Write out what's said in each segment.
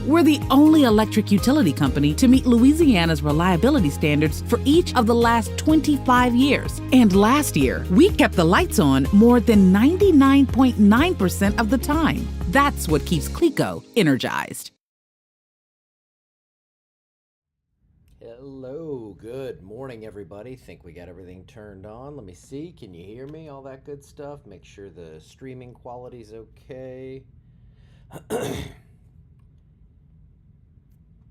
We're the only electric utility company to meet Louisiana's reliability standards for each of the last 25 years. And last year, we kept the lights on more than 99.9% of the time. That's what keeps CLECO energized. Hello, good morning, everybody. Think we got everything turned on. Let me see. Can you hear me? All that good stuff. Make sure the streaming quality's okay.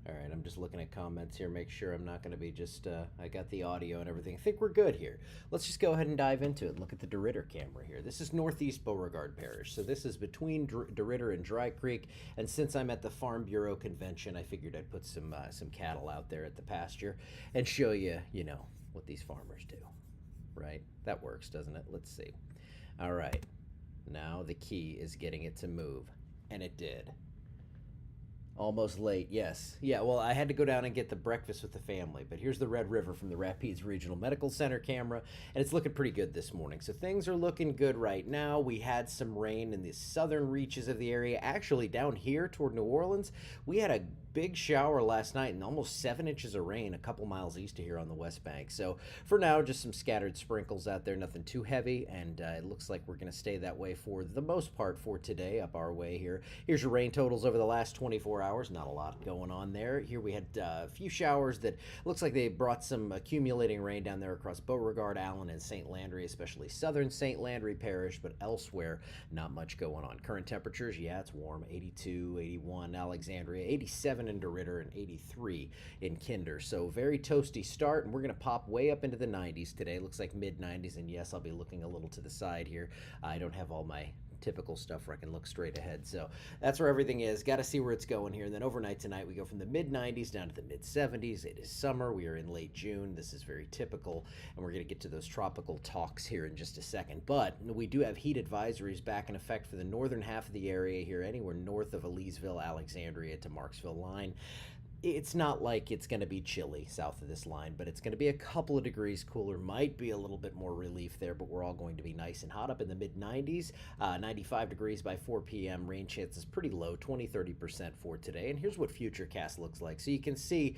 All right, I'm just looking at comments here, make sure I'm not going to be just, I got the audio and everything. I think we're good here. Let's just go ahead and dive into it. Look at the DeRidder camera here. This is Northeast Beauregard Parish. So this is between DeRidder and Dry Creek. And since I'm at the Farm Bureau convention, I figured I'd put some cattle out there at the pasture and show you, what these farmers do, right? That works, doesn't it? Let's see. All right, now the key is getting it to move, and it did. Almost late, yes. Yeah, well, I had to go down and get the breakfast with the family, but here's the Red River from the Rapides Regional Medical Center camera, and it's looking pretty good this morning. So things are looking good right now. We had some rain in the southern reaches of the area. Actually, down here toward New Orleans, we had a big shower last night and almost 7 inches of rain a couple miles east of here on the West Bank. So for now, just some scattered sprinkles out there, nothing too heavy, and it looks like we're going to stay that way for the most part for today up our way here. Here's your rain totals over the last 24 hours. Not a lot going on there. Here we had a few showers that looks like they brought some accumulating rain down there across Beauregard, Allen, and St. Landry, especially southern St. Landry Parish, but elsewhere, not much going on. Current temperatures, yeah, it's warm, 82, 81 Alexandria, 87 in DeRidder, and 83 in Kinder. So very toasty start, and we're going to pop way up into the 90s today. Looks like mid-90s, and yes, I'll be looking a little to the side here. I don't have all my typical stuff where I can look straight ahead. So that's where everything is. Got to see where it's going here. And then overnight tonight, we go from the mid-90s down to the mid-70s. It is summer. We are in late June. This is very typical. And we're going to get to those tropical talks here in just a second. But we do have heat advisories back in effect for the northern half of the area here, anywhere north of Elysville, Alexandria to Marksville line. It's not like it's going to be chilly south of this line, but it's going to be a couple of degrees cooler. Might be a little bit more relief there, but we're all going to be nice and hot up in the mid-90s. 95 degrees by 4 p.m. Rain chances pretty low, 20-30% for today. And here's what Futurecast looks like. So you can see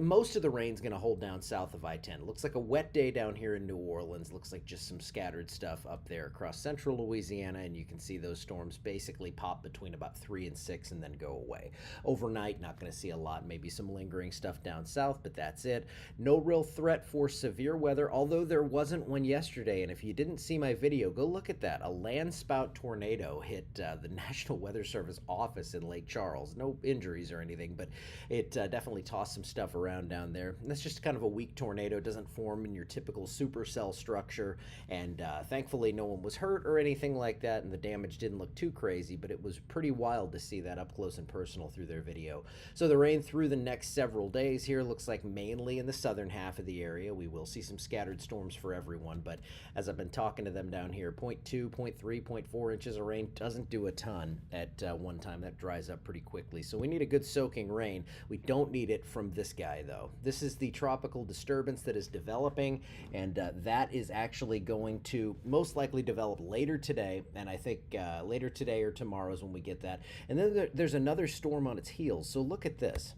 most of the rain's going to hold down south of I-10. Looks like a wet day down here in New Orleans. Looks like just some scattered stuff up there across central Louisiana, and you can see those storms basically pop between about 3 and 6 and then go away. Overnight, not going to see a lot, maybe some lingering stuff down south, but that's it. No real threat for severe weather, although there wasn't one yesterday, and if you didn't see my video, go look at that. A landspout tornado hit the National Weather Service office in Lake Charles. No injuries or anything, but it definitely tossed some stuff around down there. And that's just kind of a weak tornado. It doesn't form in your typical supercell structure, and thankfully no one was hurt or anything like that, and the damage didn't look too crazy, but it was pretty wild to see that up close and personal through their video. So the rain through the next several days here looks like mainly in the southern half of the area. We will see some scattered storms for everyone, but as I've been talking to them down here, 0.2, 0.3, 0.4 inches of rain doesn't do a ton at one time. That dries up pretty quickly. So we need a good soaking rain. We don't need it from this guy, though. This is the tropical disturbance that is developing, and that is actually going to most likely develop later today, and I think later today or tomorrow is when we get that. And then there's another storm on its heels. So look at this.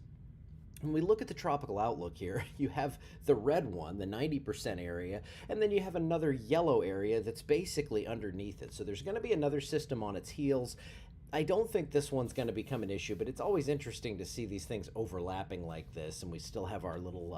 When we look at the tropical outlook here, you have the red one, the 90% area, and then you have another yellow area that's basically underneath it. So there's going to be another system on its heels. I don't think this one's going to become an issue, but it's always interesting to see these things overlapping like this, and we still have our little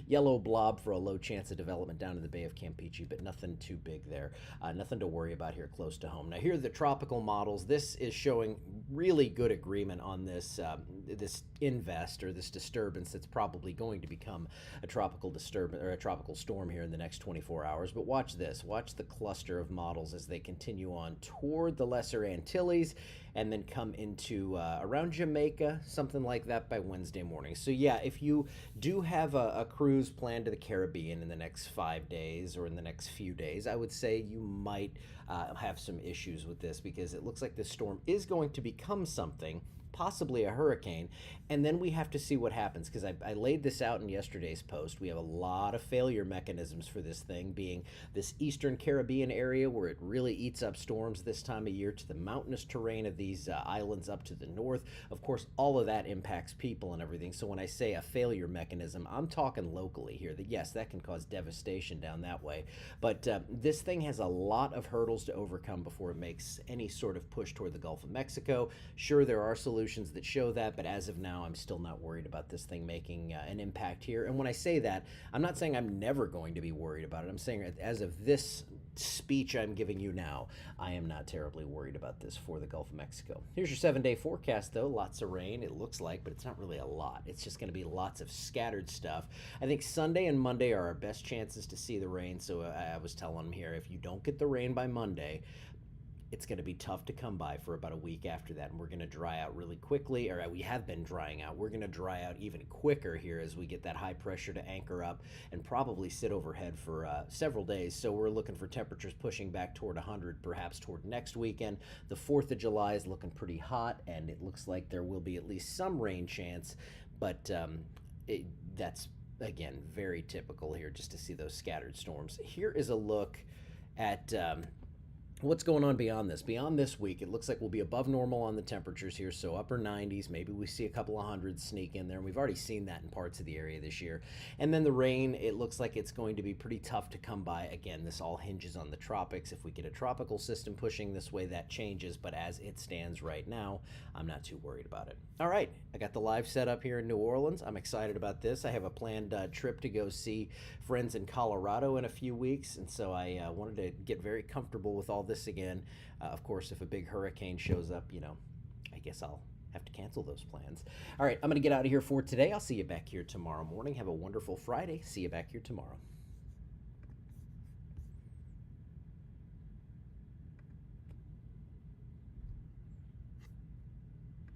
yellow blob for a low chance of development down in the Bay of Campeche, but nothing too big there. Nothing to worry about here close to home. Now, here are the tropical models. This is showing really good agreement on this this invest, or this disturbance that's probably going to become a tropical disturbance or a tropical storm here in the next 24 hours. But watch this. Watch the cluster of models as they continue on toward the Lesser Antilles, and then come into around Jamaica, something like that by Wednesday morning. So yeah, if you do have a cruise planned to the Caribbean in the next 5 days or in the next few days, I would say you might have some issues with this, because it looks like this storm is going to become something possibly a hurricane, and then we have to see what happens, because I laid this out in yesterday's post. We have a lot of failure mechanisms for this thing, being this eastern Caribbean area where it really eats up storms this time of year, to the mountainous terrain of these islands up to the north. Of course, all of that impacts people and everything. So when I say a failure mechanism, I'm talking locally here. That yes, that can cause devastation down that way, but this thing has a lot of hurdles to overcome before it makes any sort of push toward the Gulf of Mexico. Sure, there are solutions that show that, but as of now, I'm still not worried about this thing making an impact here. And when I say that, I'm not saying I'm never going to be worried about it. I'm saying as of this speech I'm giving you now, I am not terribly worried about this for the Gulf of Mexico. Here's your 7-day forecast, though. Lots of rain, it looks like, but it's not really a lot. It's just going to be lots of scattered stuff. I think Sunday and Monday are our best chances to see the rain, so I was telling them here, if you don't get the rain by Monday, it's going to be tough to come by for about a week after that, and we're going to dry out really quickly, or we have been drying out. We're going to dry out even quicker here as we get that high pressure to anchor up and probably sit overhead for several days. So we're looking for temperatures pushing back toward 100, perhaps toward next weekend. The 4th of July is looking pretty hot, and it looks like there will be at least some rain chance, but that's, again, very typical here, just to see those scattered storms. Here is a look at what's going on beyond this. Beyond this week, it looks like we'll be above normal on the temperatures here, so upper 90s. Maybe we see a couple of hundreds sneak in there, and we've already seen that in parts of the area this year. And then the rain, it looks like it's going to be pretty tough to come by. Again, this all hinges on the tropics. If we get a tropical system pushing this way, that changes, but as it stands right now, I'm not too worried about it. All right, I got the live set up here in New Orleans. I'm excited about this. I have a planned trip to go see friends in Colorado in a few weeks, and so I wanted to get very comfortable with all this again. Of course, if a big hurricane shows up, I guess I'll have to cancel those plans. All right, I'm going to get out of here for today. I'll see you back here tomorrow morning. Have a wonderful Friday. See you back here tomorrow.